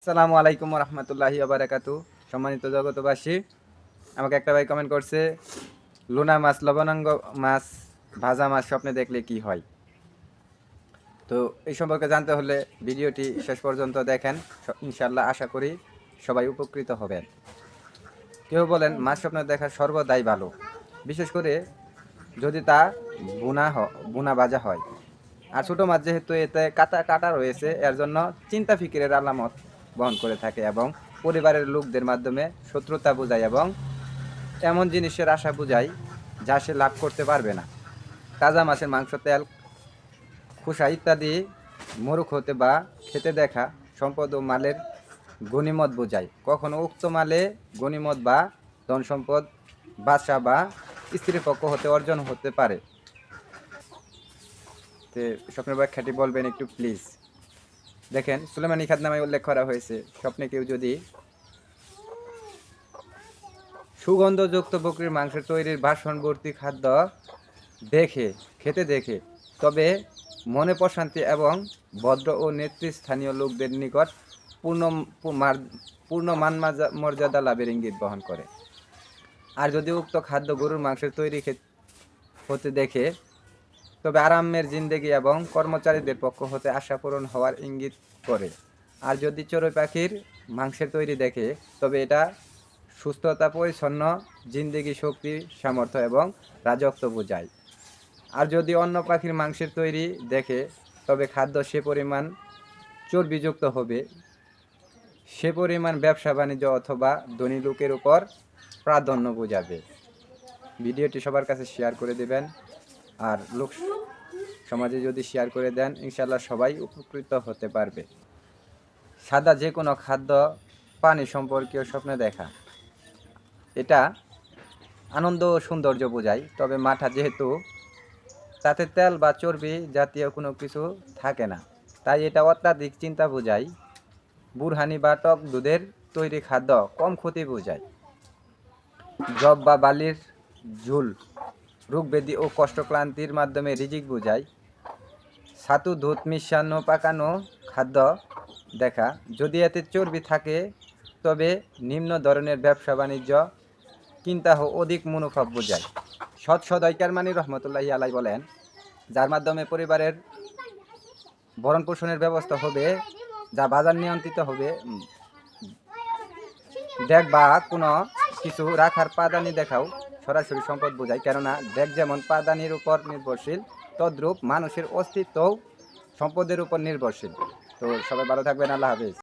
আসসালামু আলাইকুম রহমতুল্লাহি বারাকাতু। সম্মানিত জগতবাসী, আমাকে একটা ভাই কমেন্ট করছে, লুনা মাছ, লবণাঙ্গ মাছ, ভাজা মাছ স্বপ্নে দেখলে কি হয়। তো এই সম্পর্কে জানতে হলে ভিডিওটি শেষ পর্যন্ত দেখেন। ইনশাল্লাহ আশা করি সবাই উপকৃত হবেন। কেউ বলেন মাছ স্বপ্নে দেখা সর্বদাই ভালো, বিশেষ করে যদি তা বুনা ভাজা হয়। আর ছোটো মাছ যেহেতু এতে কাটা কাটা রয়েছে, এর জন্য চিন্তা ফিকিরের আলামত বহন করে থাকে এবং পরিবারের লোকদের মাধ্যমে শত্রুতা বোঝায় এবং এমন জিনিসের আশা বোঝায় যা সে লাভ করতে পারবে না। তাজা মাছের মাংস, তেল, খোসা ইত্যাদি মরুক হতে বা খেতে দেখা সম্পদ ও মালের গনিমত বোঝায়। কখনো উক্ত মালে গনিমত বা ধন সম্পদ বাদশা বা স্ত্রীর পক্ষ হতে অর্জন হতে পারে। তো স্বপ্নের ব্যাখ্যাটি বলবেন একটু প্লিজ। দেখেন, সুলেমানি খাতনামায় উল্লেখ করা হয়েছে, স্বপ্নে কেউ যদি সুগন্ধযুক্ত বকরির মাংসের তৈরির বাসনবর্তী খাদ্য খেতে দেখে, তবে মনে প্রশান্তি এবং ভদ্র ও নেতৃস্থানীয় লোকদের নিকট পূর্ণ মান মর্যাদা লাভের ইঙ্গিত বহন করে। আর যদি উক্ত খাদ্য গরুর মাংসের তৈরি হতে দেখে, তবে আরামের জিন্দেগি এবং কর্মচারীদের পক্ষ হতে আশা পূরণ হওয়ার ইঙ্গিত করে। আর যদি চড়ুই পাখির মাংসের তৈরি দেখে, তবে এটা সুস্থতা, পরিচ্ছন্ন জিন্দেগি, শক্তি, সামর্থ্য এবং রাজত্ব বোঝায়। আর যদি অন্য পাখির মাংসের তৈরি দেখে, তবে খাদ্য সে পরিমাণ চর্বিযুক্ত হবে, সে পরিমাণ ব্যবসা বাণিজ্য অথবা ধনী লোকের উপর প্রাধান্য বোঝাবে। ভিডিওটি সবার কাছে শেয়ার করে দেবেন, আর লোক সমাজে যদি শেয়ার করে দেন, ইনশাল্লাহ সবাই উপকৃত হতে পারবে। সাদা যে কোনো খাদ্য, পানি সম্পর্কীয় স্বপ্নে দেখা, এটা আনন্দ ও সৌন্দর্য বোঝায়। তবে মাঠা যেহেতু তাতে তেল বা চর্বি জাতীয় কোনো কিছু থাকে না, তাই এটা অত্যাধিক চিন্তা বোঝায়। বুরহানি বা টক দুধের তৈরি খাদ্য কম ক্ষতি বোঝায়। জব বা বালির ঝুল রোগব্যাধি ও কষ্টক্লান্তির মাধ্যমে রিজিক বোঝায়। ছাতু, দুধ মিশানো পাকানো খাদ্য দেখা, যদি এতে চর্বি থাকে, তবে নিম্ন ধরনের ব্যবসা বাণিজ্য কিন্তাহ অধিক মুনাফা বোঝায়। সদয়কার মানি রহমতুল্লাহি আলাই বলেন, যার মাধ্যমে পরিবারের ভরণ পোষণের ব্যবস্থা হবে, যা বাজার নিয়ন্ত্রিত হবে, দেখ বা কোনো কিছু রাখার পাদানি দেখাও সরাসরি সম্পদ বোঝায়। কেননা দেখ যেমন পাদানির উপর নির্ভরশীল, তদ্রূপ মানুষের অস্তিত্বও সম্পদের উপর নির্ভরশীল। তো সবাই ভালো থাকবেন। আল্লাহ হাফেজ।